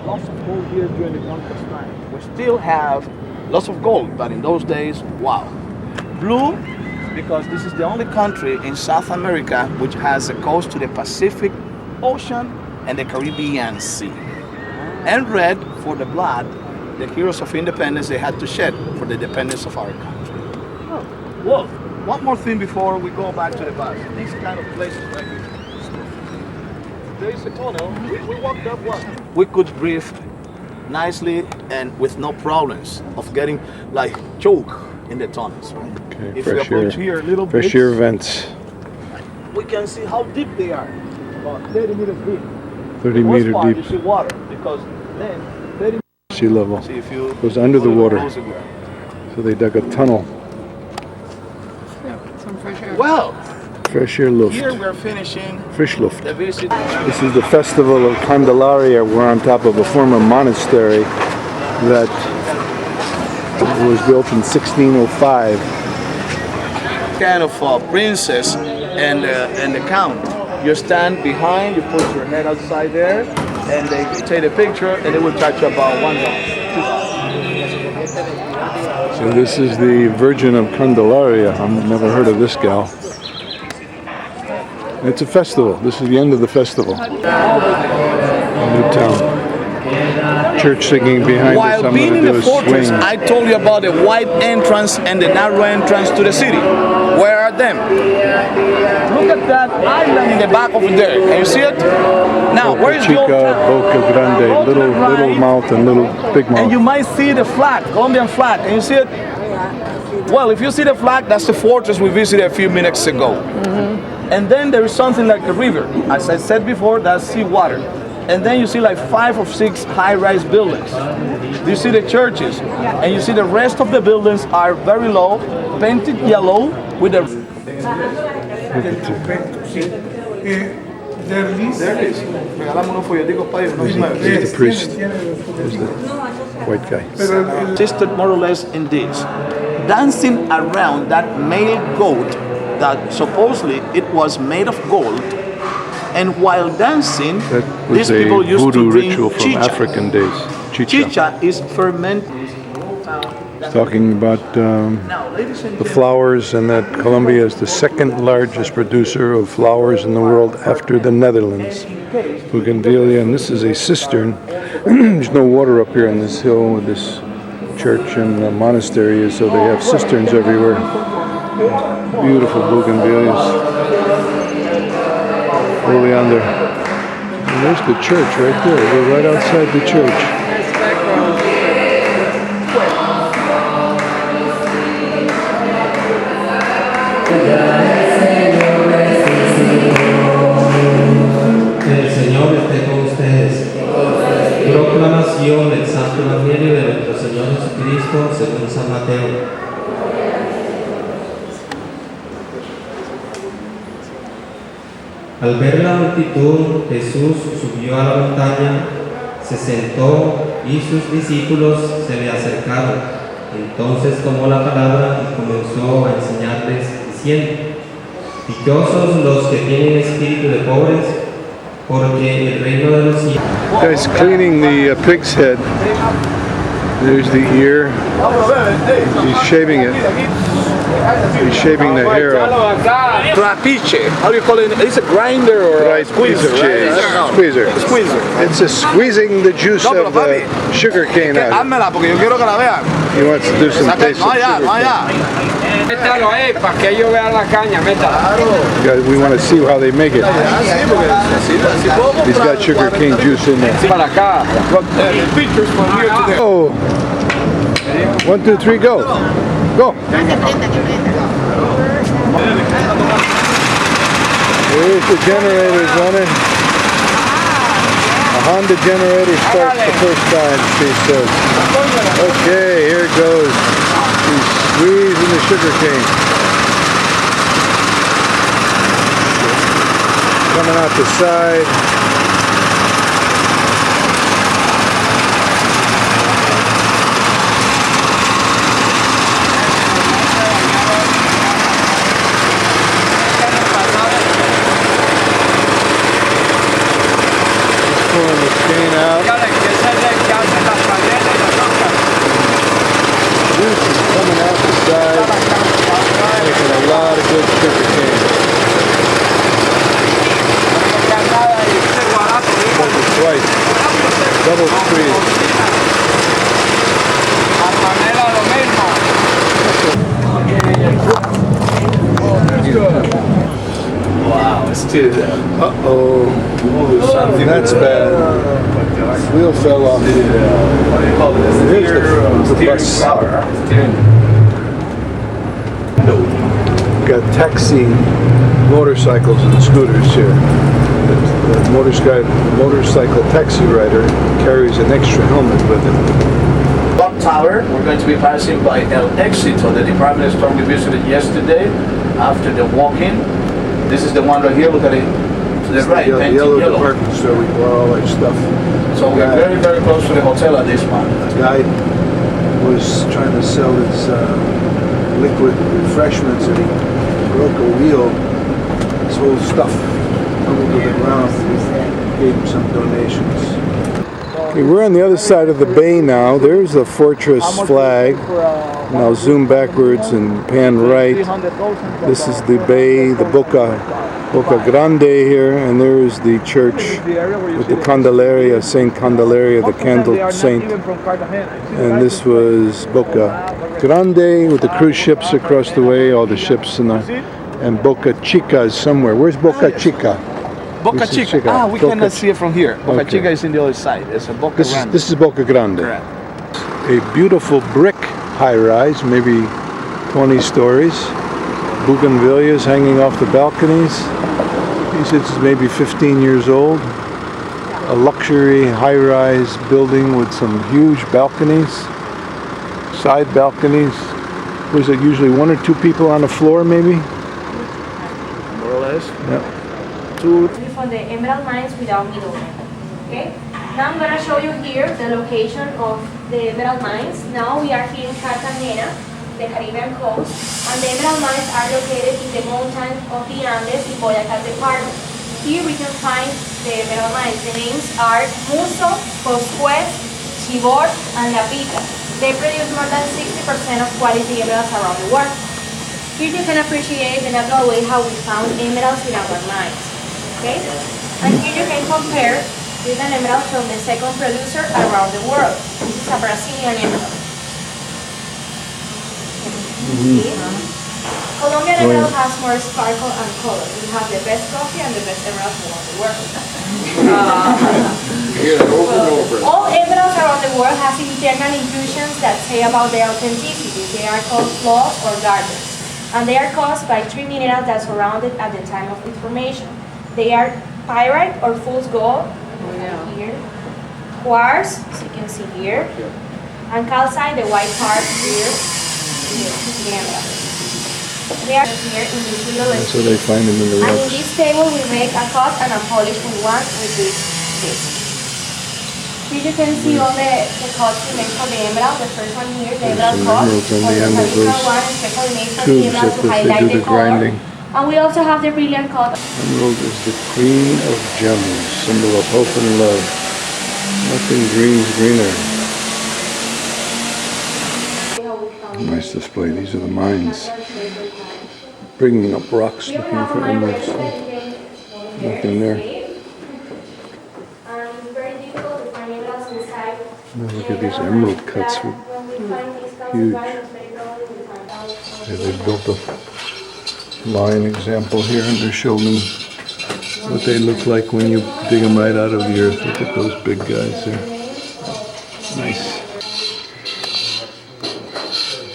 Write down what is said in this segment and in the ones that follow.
lots of gold here during the conquest time. We still have lots of gold, but in those days, wow. Blue, because this is the only country in South America which has a coast to the Pacific Ocean and the Caribbean Sea. And red for the blood the heroes of independence they had to shed for the independence of our country. Oh, whoa, one more thing before we go back to the bus. These kind of places right here. There is a tunnel. We walked up one. We could breathe nicely and with no problems of getting like choke in the tunnels. Right? Okay, if we approach here a little bit, fresh air vents. We can see how deep they are. About 30 meters deep. 30 meter deep. You see water because then 30 sea level see if you goes under the water. So they dug a tunnel. Yeah, some fresh air. Well, fresh air luft. Here we're finishing Fish luft. the visit. This is the festival of Candeleria. We're on top of a former monastery that was built in 1605. Kind of princess and the count. You stand behind, you put your head outside there, and they take a picture, and they will charge you about $1. So this is the Virgin of Candelaria. I've never heard of this gal. It's a festival. This is the end of the festival. New town. Church singing behind us. While I'm being going in to do the a fortress, swing. I told you about the wide entrance and the narrow entrance to the city. Where are them? Look at that island in the back over there. Can you see it? Now, Boca where is the old Chica, town? Boca Grande, Go to the little right, mouth and little big and you mouth. might see the flag, Colombian flag. Can you see it? Well, if you see the flag, that's the fortress we visited a few minutes ago. And then there is something like a river. As I said before, that's seawater. And then you see like 5 or 6 high-rise buildings. You see the churches, and you see the rest of the buildings are very low, painted yellow with a... There it is. Here's the priest. Here's the white guy. Consisted more or less in this. Dancing around that male goat that supposedly it was made of gold, and while dancing, That these was a people used voodoo to drink ritual from chicha. African days. Chicha. Chicha is fermented. Talking about Now, ladies and the gentlemen, flowers, and that Colombia is the second largest producer of flowers in the world after the Netherlands. Bougainvillea, and this is a cistern. There's no water up here on this hill with this church and monastery is, so they have cisterns everywhere. Beautiful bougainvilleas. Oleander. And there's the church right there. We're right outside the church. El Señor esté con ustedes. Proclamación del Santo Evangelio de nuestro Señor Jesucristo según San Mateo. Al ver la multitud, Jesús subió a la montaña, se sentó y sus discípulos se le acercaron. Entonces tomó la palabra y comenzó a enseñarles diciendo: dichosos los que tienen espíritu de pobres, porque el reino de los cielos. Guy's cleaning the pig's head. There's the ear. He's shaving it. He's shaving the hair off. trapiche. How do you call it? It's a grinder or a squeezer, right? I don't know. Squeezer. Squeezer. It's a squeezing the juice No, pero of the sugar cane out. Házmela porque yo quiero que la vean. He wants to do some taste No of allá, no sugar allá. Métalo ahí para que ellos vean la caña, métala. cane. We want to see how they make it. He's got sugar cane juice in there. Para acá. Pictures from here to there. Oh. 1, 2, 3, go. Go. Here's the generators running. A Honda generator starts the first time, she says. Okay, here it goes. He's squeezing the sugar cane. Coming out the side. Pulling the cane out. Double screen. A manera lo mismo. Wow, it's still there. Uh-oh. That's bad. Wheel fell off. Here's the bus. Got taxi motorcycles and scooters here. The motorcycle taxi rider carries an extra helmet with him. Clock Tower, we're going to be passing by El Éxito, the department store we visited yesterday after the walk-in. This is the one right here, look at it to the right, The painted yellow yellow. department store, we bought all our stuff. So we're very, very close to the hotel at this one. A guy was trying to sell his liquid refreshments and he broke a wheel. His whole stuff tumbled to the ground. We gave him some donations. Okay, we're on the other side of the bay now. There's the fortress flag. And I'll zoom backwards and pan right. This is the bay, the Boca Grande here, and there is the church with the Candeleria, Saint Candeleria, the candle saint. And this was Boca Grande with the cruise ships across the way, all the ships and Boca Chica is somewhere. Where's Boca Chica? Boca Chica. We Boca cannot see it from here. Boca Okay. Chica is in the other side. It's a Boca Grande. This is Boca Grande. Correct. A beautiful brick high-rise, maybe 20 stories. Bougainvilleas hanging off the balconies. He says it's maybe 15 years old. A luxury high-rise building with some huge balconies, side balconies. Was it usually one or two people on the floor, maybe? More or less. Yeah. For the emerald mines without middlemen. Okay? Now I'm gonna show you here the location of the emerald mines. Now we are here in Cartagena, the Caribbean coast, and the emerald mines are located in the mountains of the Andes in Boyacá department. Here we can find the emerald mines. The names are Muso, Coscuez, Chibor, and La Pita. They produce more than 60% of quality emeralds around the world. Here you can appreciate the natural way how we found emeralds in our mines. Okay? And here you can compare with an emerald from the second producer around the world. This is a Brazilian emerald. Colombian emerald has more sparkle and color. We have the best coffee and the best emeralds around the world. All emeralds around the world have internal inclusions that say about their authenticity. They are called flaws or gardens. And they are caused by three minerals that surrounded at the time of formation. They are pyrite or fool's gold, here, quartz, as you can see here, and calcite, the white part here, the emerald. They are here in this little So they find them in the and in rocks. this table we make a cut and a polish in one with this disc. Here you can see all the cuts we make for the emerald. The first one here, the emerald some cut, emeralds on or the end of traditional those one, especially made for the tubes emerald that to they highlight do the the color. grinding. And we also have the brilliant cut. Emerald is the queen of gems, symbol of hope and love. Nothing green's greener. Nice display. These are the mines. Bringing up rocks, Here we looking have a for mine where emeralds. the Nothing there. And it's very difficult to find emeralds inside. Now look at these emerald cuts. Huge. Yeah, they built a line example here and they're showing what they look like when you dig them right out of the earth. Look at those big guys there. Nice.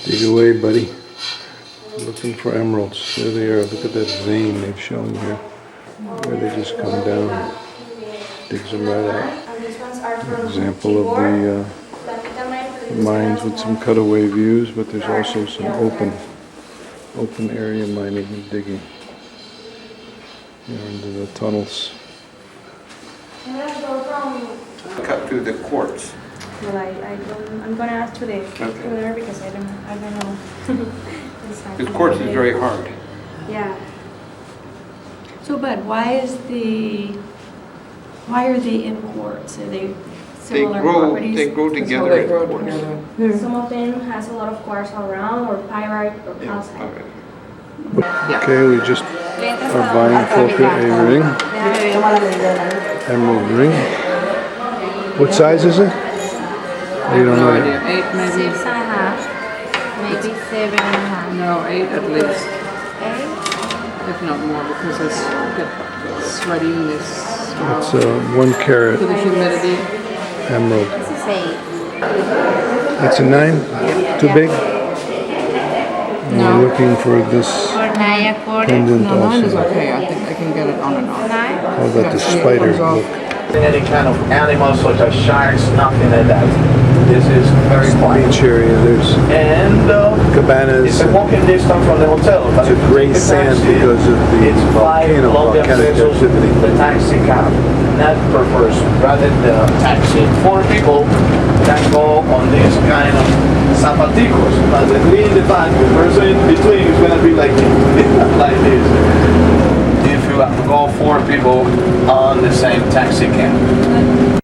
Dig away, buddy. Looking for emeralds. There they are. Look at that vein they've shown here. Where they just come down. Digs them right out. And these ones are from Example of the mines with some cutaway views, but there's also some open area mining and digging here into the tunnels. Cut through the quartz. Well, I'm gonna ask to the there because I don't know. The quartz is very hard. Yeah. So, but why are they in quartz? Are they similar properties? They grow together in quartz. Some of them has a lot of quartz around, or pyrite, or calcite. Okay, we just are buying Folker a ring, emerald ring. What size is it? You don't No know. idea. 8 maybe? 6.5, maybe 7.5. No, 8 at least. 8? If not more, because it's get sweaty in this. It's 1 carat For the humidity. emerald. This is 8. That's a 9? Too Yeah. big? I'm looking for this. Or 9.25. Pendant No, 9 is also. okay. I think I can get it on and off. 9? How about the Yeah, it spider comes off. look? Any kind of animals such as sharks, nothing like that. This is very quiet. Beach area, there's And cabanas. it's a walking distance from the hotel. But It's a if you gray take a sand taxi, because of the it's 5 Colombian volcanic pesos, activity. the taxi cab, not per person, rather the taxi. 4 people can go on this kind of zapaticos, but the 3 in the back, the person in between is gonna be like like this. If you have to go 4 people on the same taxi cab.